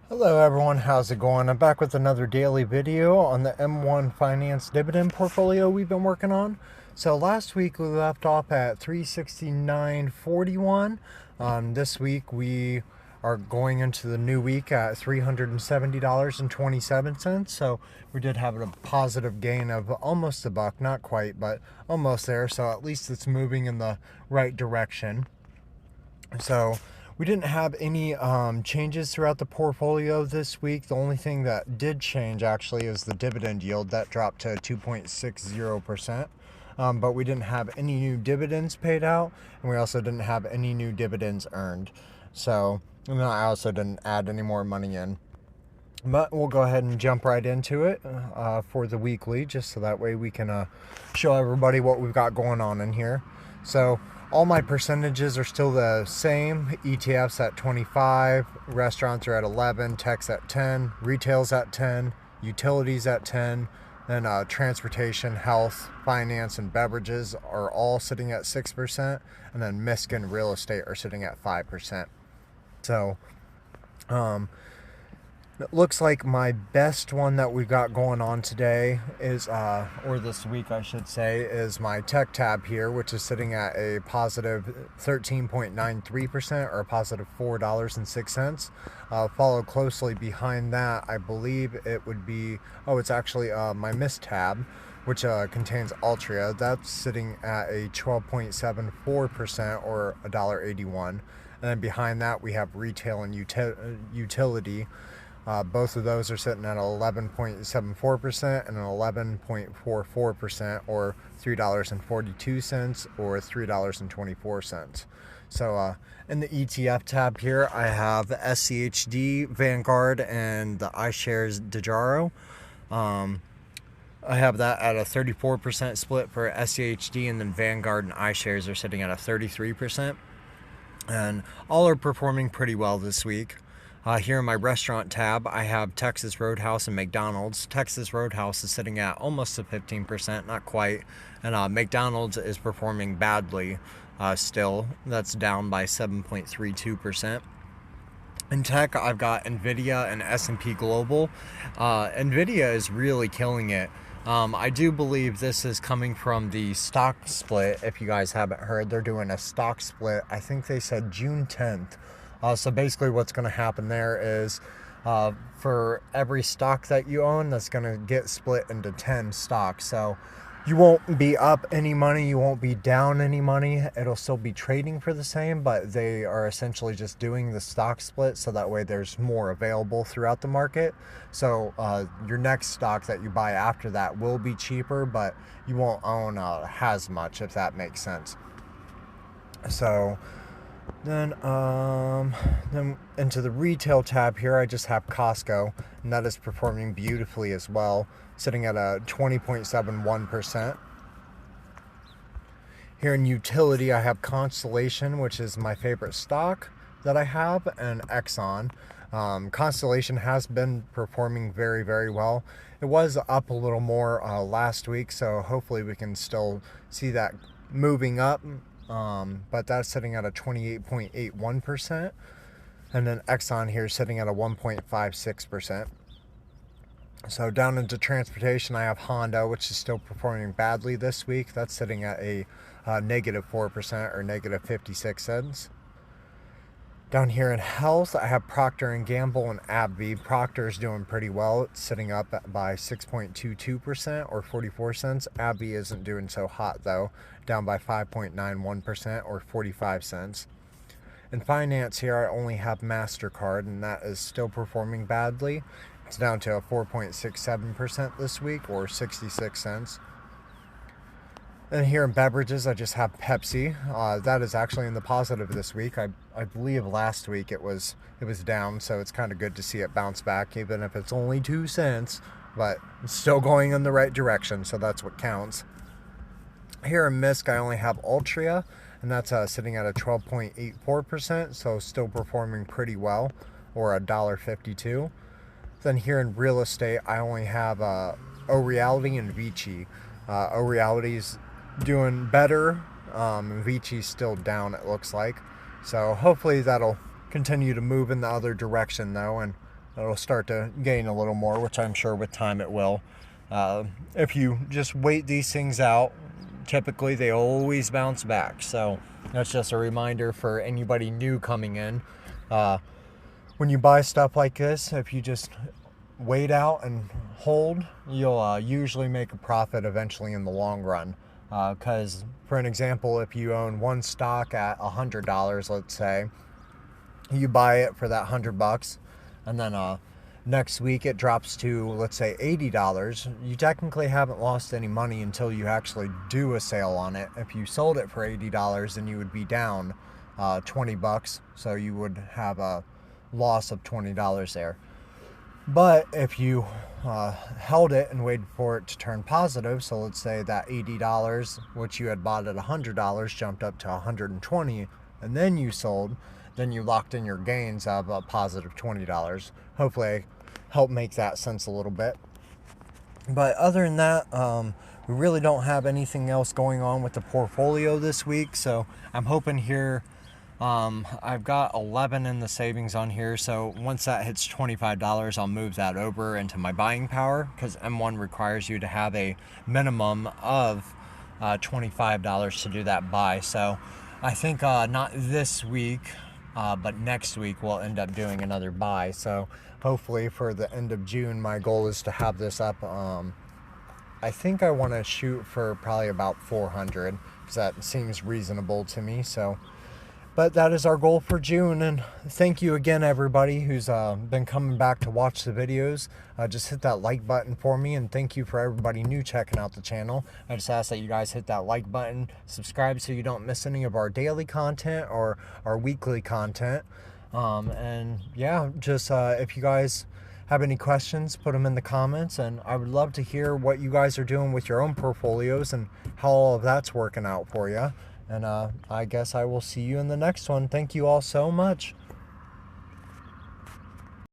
Hello everyone, how's it going? I'm back with another daily video on the M1 Finance dividend portfolio we've been working on. So last week we left off at 369.41. This week we are going into the new week at $370.27. So we did have a positive gain of almost a buck, not quite, but almost there. So at least it's moving in the right direction. So we didn't have any changes throughout the portfolio this week. The only thing that did change actually is the dividend yield that dropped to 2.60%. But we didn't have any new dividends paid out, and we also didn't have any new dividends earned. So, and I also didn't add any more money in. But we'll go ahead and jump right into it for the weekly, just so that way we can show everybody what we've got going on in here. So all my percentages are still the same. ETFs at 25, restaurants are at 11, techs at 10, retail's at 10, utilities at 10, then transportation, health, finance, and beverages are all sitting at 6%, and then MISC and real estate are sitting at 5%. So, it looks like my best one that we've got going on today is, or this week I should say, is my tech tab here, which is sitting at a positive 13.93% or a positive $4.06. Followed closely behind that, I believe it would be, it's actually my MISC tab, which contains Altria. That's sitting at a 12.74% or $1.81. And then behind that we have retail and utility. Both of those are sitting at 11.74% and an 11.44% or $3.42 or $3.24. So in the ETF tab here, I have the SCHD, Vanguard, and the iShares Dejaro. I have that at a 34% split for SCHD, and then Vanguard and iShares are sitting at a 33%. And all are performing pretty well this week. Here in my restaurant tab, I have Texas Roadhouse and McDonald's. Texas Roadhouse is sitting at almost a 15%, not quite. And McDonald's is performing badly still. That's down by 7.32%. In tech, I've got NVIDIA and S&P Global. NVIDIA is really killing it. I do believe this is coming from the stock split. If you guys haven't heard, they're doing a stock split. I think they said June 10th. So basically what's going to happen there is for every stock that you own, that's going to get split into 10 stocks. So you won't be up any money, you won't be down any money. It'll still be trading for the same, but they are essentially just doing the stock split so that way there's more available throughout the market. So your next stock that you buy after that will be cheaper, but you won't own as much, if that makes sense. So then into the retail tab here, I just have Costco, and that is performing beautifully as well, sitting at a 20.71%. Here in utility, I have Constellation, which is my favorite stock that I have, and Exxon. Constellation has been performing very, very well. It was up a little more last week, so hopefully we can still see that moving up. But that's sitting at a 28.81%, and then Exxon here is sitting at a 1.56%. So down into transportation, I have Honda, which is still performing badly this week. That's sitting at a negative 4% or negative 56 cents. Down here in health, I have Procter & Gamble and AbbVie. Procter is doing pretty well. It's sitting up by 6.22% or 44 cents. AbbVie isn't doing so hot though, down by 5.91% or 45 cents. In finance here, I only have MasterCard, and that is still performing badly. It's down to a 4.67% this week or 66 cents. And here in beverages, I just have Pepsi. That is actually in the positive this week. I believe last week it was down, so it's kind of good to see it bounce back, even if it's only 2 cents, but it's still going in the right direction, so that's what counts. Here in MISC, I only have Altria, and that's sitting at a 12.84%, so still performing pretty well, or $1.52. Then here in real estate, I only have O-Reality and Vici. O-Reality's doing better. Vici's still down, it looks like. So hopefully that'll continue to move in the other direction though, and it'll start to gain a little more, which I'm sure with time it will. If you just wait these things out, typically they always bounce back. So that's just a reminder for anybody new coming in. When you buy stuff like this, if you just wait out and hold, you'll usually make a profit eventually in the long run. Because for an example, if you own one stock at $100, let's say, you buy it for that $100, and then next week it drops to, let's say, $80. You technically haven't lost any money until you actually do a sale on it. If you sold it for $80, then you would be down $20, so you would have a loss of $20 there. But if you held it and waited for it to turn positive, so let's say that $80, which you had bought at $100, jumped up to $120, and then you sold, then you locked in your gains of a positive $20. Hopefully I help make that sense a little bit. But other than that, we really don't have anything else going on with the portfolio this week, so I'm hoping here. I've got 11 in the savings on here, so once that hits $25, I'll move that over into my buying power, because M1 requires you to have a minimum of $25 to do that buy. So I think not this week, but next week we'll end up doing another buy. So hopefully for the end of June, my goal is to have this up. I think I want to shoot for probably about 400, because that seems reasonable to me. But that is our goal for June, and thank you again, everybody who's been coming back to watch the videos. Just hit that like button for me, and thank you for everybody new checking out the channel. I just ask that you guys hit that like button, subscribe so you don't miss any of our daily content or our weekly content. And yeah, just if you guys have any questions, put them in the comments, and I would love to hear what you guys are doing with your own portfolios and how all of that's working out for you. And I guess I will see you in the next one. Thank you all so much.